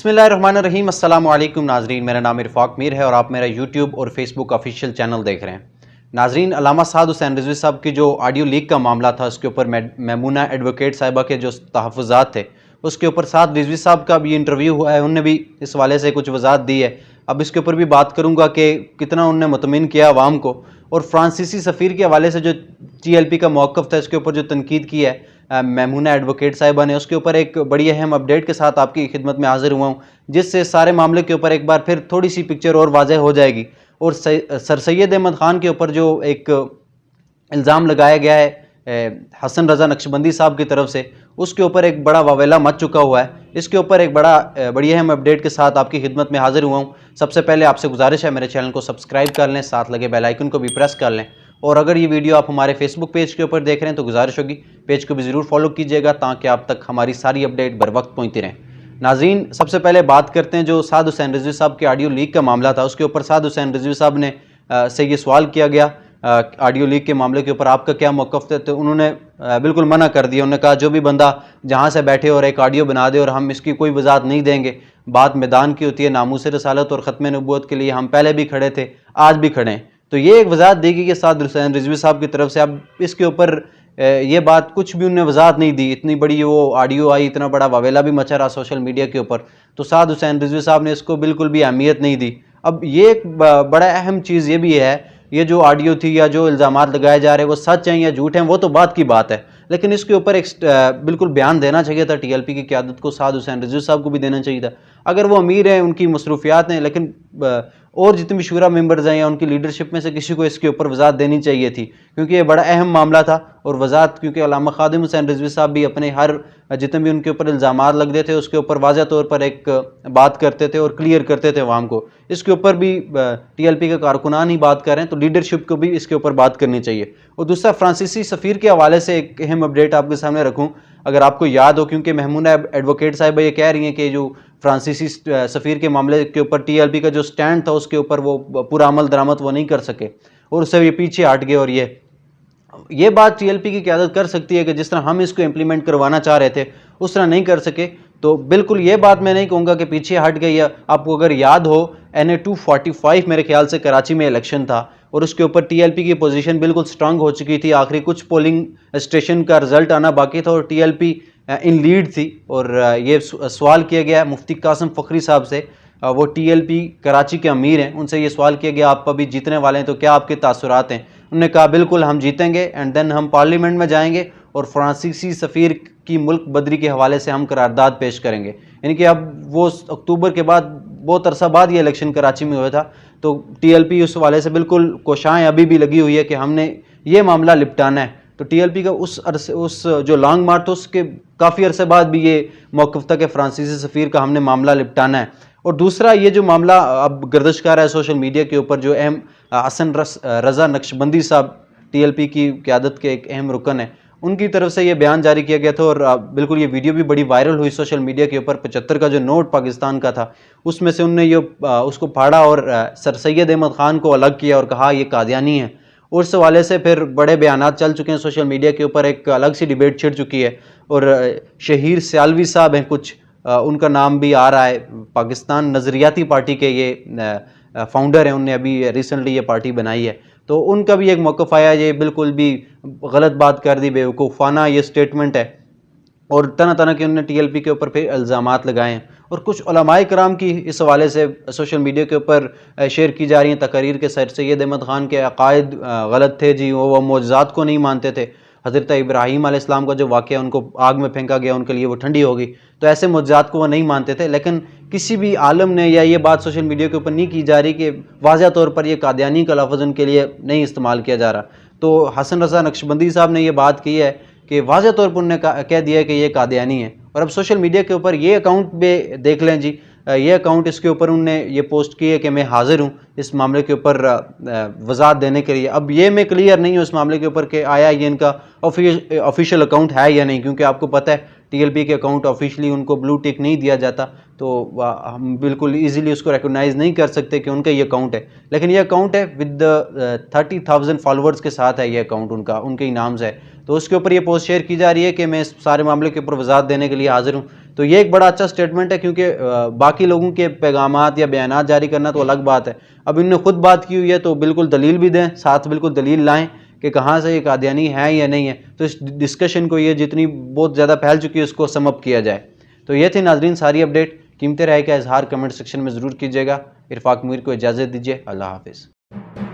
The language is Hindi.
बिस्मिल्लाहिर्रहमानिर्रहीम अस्सलाम वालेकुम नाजरीन, मेरा नाम इरफाक मीर है और आप मेरा यूट्यूब और फेसबुक ऑफिशियल चैनल देख रहे हैं। नाजरीन, अल्लामा साद हुसैन रिजवी साहब की जो ऑडियो लीक का मामला था, उसके ऊपर मैमूना एडवोकेट साहिबा के जो तहफ़्फ़ुज़ात थे, उसके ऊपर साद रिजवी साहब का भी इंटरव्यू हुआ है। उनने भी इस हवाले से कुछ वजाहत दी है। अब इसके ऊपर भी बात करूँगा कि कितना उनने मुतमिन किया अवाम को, और फ्रांसीसी सफ़ीर के हवाले से जो TLP का मौक़िफ़ था, इसके ऊपर जो तनकीद की है मैमूना एडवोकेट साहिबा ने, उसके ऊपर एक बड़ी अहम अपडेट के साथ आपकी खिदमत में हाजिर हुआ हूँ, जिससे सारे मामले के ऊपर एक बार फिर थोड़ी सी पिक्चर और वाज़ेह हो जाएगी। और सर सैयद अहमद ख़ान के ऊपर जो एक इल्ज़ाम लगाया गया है हसन रज़ा नक्शबंदी साहब की तरफ से, उसके ऊपर एक बड़ा वावेला मच चुका हुआ है। इसके ऊपर एक बड़ी अहम अपडेट के साथ आपकी खिदमत में हाजिर हुआ हूँ। सबसे पहले आपसे गुजारिश है, मेरे चैनल को सब्सक्राइब कर लें, साथ लगे बेल आइकन को भी प्रेस कर लें। और अगर ये वीडियो आप हमारे फेसबुक पेज के ऊपर देख रहे हैं तो गुजारिश होगी पेज को भी ज़रूर फॉलो कीजिएगा, ताकि आप तक हमारी सारी अपडेट बर वक्त पहुँचती रहें। नाज़रीन, सबसे पहले बात करते हैं जो साद हुसैन रिजवी साहब के ऑडियो लीक का मामला था। उसके ऊपर साद हुसैन रिजवी साहब ने से ये सवाल किया गया ऑडियो लीक के मामले के ऊपर आपका क्या मौक़िफ़ था, तो उन्होंने बिल्कुल मना कर दिया। उन्होंने कहा जो भी बंदा जहाँ से बैठे और एक ऑडियो बना दे और हम इसकी कोई वजाहत नहीं देंगे, बात मैदान की होती है। नामूस रसालत और ख़त्म नबूवत के लिए हम पहले भी खड़े थे, आज भी खड़े हैं। तो ये एक वजाहत देगी कि साद हुसैन रिजवी साहब की तरफ से। अब इसके ऊपर ये बात कुछ भी उन्होंने वजाहत नहीं दी। इतनी बड़ी वो ऑडियो आई, इतना बड़ा वावेला भी मचा रहा सोशल मीडिया के ऊपर, तो साद हुसैन रिजवी साहब ने इसको बिल्कुल भी अहमियत नहीं दी। अब ये एक बड़ा अहम चीज़ ये भी है, ये जो ऑडियो थी या जो इल्ज़ामात लगाए जा रहे हैं वो सच हैं या झूठ हैं, वो तो बात की बात है, लेकिन इसके ऊपर एक बिल्कुल बयान देना चाहिए था TLP की क़यादत को। साद हुसैन रिजवी साहब को भी देना चाहिए था। अगर वो अमीर हैं, उनकी मसरूफियात हैं, लेकिन और जितने भी शूरा मेंबर्स हैं या उनकी लीडरशिप में से किसी को इसके ऊपर वजाहत देनी चाहिए थी, क्योंकि ये बड़ा अहम मामला था। और वजाहत, क्योंकि अल्लामा खादिम हुसैन रिजवी साहब भी अपने हर जितने भी उनके ऊपर इल्ज़ामात लगते थे उसके ऊपर वाज़ह तौर पर एक बात करते थे और क्लियर करते थे अवाम को। इसके ऊपर भी TLP के कारकुनान ही बात कर रहे हैं, तो लीडरशिप को भी इसके ऊपर बात करनी चाहिए। और दूसरा, फ्रांसीसी सफ़ीर के हवाले से एक अहम अपडेट आपके सामने रखूँ, अगर आपको याद हो, क्योंकि मैमूना एडवोकेट साहिबा ये कह रही हैं कि जो फ्रांसीसी सफ़ीर के मामले के ऊपर TLP का जो स्टैंड था उसके ऊपर वो पूरा अमल दरामद वो नहीं कर सके और उससे ये पीछे हट गए। और ये बात TLP की क़यादत कर सकती है कि जिस तरह हम इसको इम्प्लीमेंट करवाना चाह रहे थे उस तरह नहीं कर सके, तो बिल्कुल ये बात मैं नहीं कहूँगा कि पीछे हट गई है। आपको अगर याद हो, NA 245 मेरे ख्याल से कराची में इलेक्शन था और उसके ऊपर TLP की पोजीशन बिल्कुल स्ट्रांग हो चुकी थी। आखिरी कुछ पोलिंग स्टेशन का रिजल्ट आना बाकी था और TLP इन लीड थी। और ये सवाल किया गया मुफ्ती कासिम फ़खरी साहब से, वो TLP कराची के अमीर हैं, उनसे ये सवाल किया गया आप अभी जीतने वाले हैं तो क्या आपके तासुरात हैं। उन्होंने कहा बिल्कुल हम जीतेंगे एंड देन हम पार्लियामेंट में जाएंगे और फ्रांसीसी सफ़ीर की मुल्क बदरी के हवाले से हम करारदाद पेश करेंगे। यानी कि अब वो अक्टूबर के बाद बहुत अरसा बाद ये इलेक्शन कराची में हुआ था, तो TLP उस हवाले से बिल्कुल कोशाएँ अभी भी लगी हुई है कि हमने ये मामला निपटाना है। तो TLP का उस जो लॉन्ग मार्च था उसके काफ़ी अरसे बाद भी ये मौक़िफ़ था कि फ्रांसीसी सफ़ीर का हमने मामला निपटाना है। और दूसरा, ये जो मामला अब गर्दिश कर रहा है सोशल मीडिया के ऊपर, जो अहम हसन रज़ा नक्शबंदी साहब TLP की क़यादत के एक अहम रुकन है, उनकी तरफ से ये बयान जारी किया गया था और बिल्कुल ये वीडियो भी बड़ी वायरल हुई सोशल मीडिया के ऊपर। 75 का जो नोट पाकिस्तान का था उसमें से उनने ये उसको फाड़ा और सर सैयद अहमद ख़ान को अलग किया और कहा ये कादियानी है। उस हवाले से फिर बड़े बयानात चल चुके हैं सोशल मीडिया के ऊपर, एक अलग सी डिबेट छिड़ चुकी है। और शहीर सियालवी साहब हैं कुछ, उनका नाम भी आ रहा है, पाकिस्तान नज़रियाती पार्टी के ये फाउंडर हैं, उनने अभी रिसेंटली ये पार्टी बनाई है, तो उनका भी एक मौक़िफ़ आया, ये बिल्कुल भी गलत बात कर दी, बेवकूफ़ाना ये स्टेटमेंट है। और तरह तरह के उन्होंने TLP के ऊपर फिर इल्ज़ामात लगाए हैं। और कुछ उलमाए कराम की इस हवाले से सोशल मीडिया के ऊपर शेयर की जा रही हैं तकरीर के सर सैयद अहमद ख़ान के अक़ायद गलत थे जी, वो मौजज़ात को नहीं मानते थे। हज़रत इब्राहीम अलैहिस्सलाम का जो वाक़या, उनको आग में फेंका गया, उनके लिए वो ठंडी हो गई, तो ऐसे मौजज़ात को वो नहीं मानते थे। लेकिन किसी भी आलम ने या ये बात सोशल मीडिया के ऊपर नहीं की जा रही कि वाज़ह तौर पर ये कादियानी का लफ्ज़ उनके लिए नहीं इस्तेमाल किया जा रहा। तो हसन रज़ा नक्शबंदी साहब ने ये बात की है कि वाज़ह तौर पर उन्होंने कह दिया है कि ये कादियानी है। और अब सोशल मीडिया के ऊपर ये अकाउंट भी देख लें जी, ये अकाउंट, इसके ऊपर उन्होंने ये पोस्ट की है कि मैं हाज़िर हूँ इस मामले के ऊपर वज़ाहत देने के लिए। अब ये मैं क्लियर नहीं हूँ इस मामले के ऊपर कि आया ये इनका ऑफिशियल अकाउंट है या नहीं, क्योंकि आपको पता है TLP के अकाउंट ऑफिशियली उनको ब्लू टिक नहीं दिया जाता, तो हम बिल्कुल ईजिली उसको रिकॉग्नाइज़ नहीं कर सकते कि उनका ये अकाउंट है। लेकिन ये अकाउंट है विद 30,000 फॉलोअर्स के साथ है ये अकाउंट, उनके ही नाम से है। तो उसके ऊपर ये पोस्ट शेयर की जा रही है कि मैं इस सारे मामले के ऊपर वज़ाहत देने के लिए हाज़िर हूँ। तो ये एक बड़ा अच्छा स्टेटमेंट है, क्योंकि बाकी लोगों के पैगामात या बयानात जारी करना तो अलग बात है, अब इन्होंने खुद बात की हुई है तो बिल्कुल दलील भी दें, साथ बिल्कुल दलील लाएं कि कहाँ से ये कादियानी है या नहीं है, तो इस डिस्कशन को ये जितनी बहुत ज़्यादा फैल चुकी है उसको सम अप किया जाए। तो ये थी नाजरीन सारी अपडेट। कीमती राय का इजहार कमेंट सेक्शन में ज़रूर कीजिएगा। इरफाक मीर को इजाज़त दीजिए। अल्लाह हाफिज़।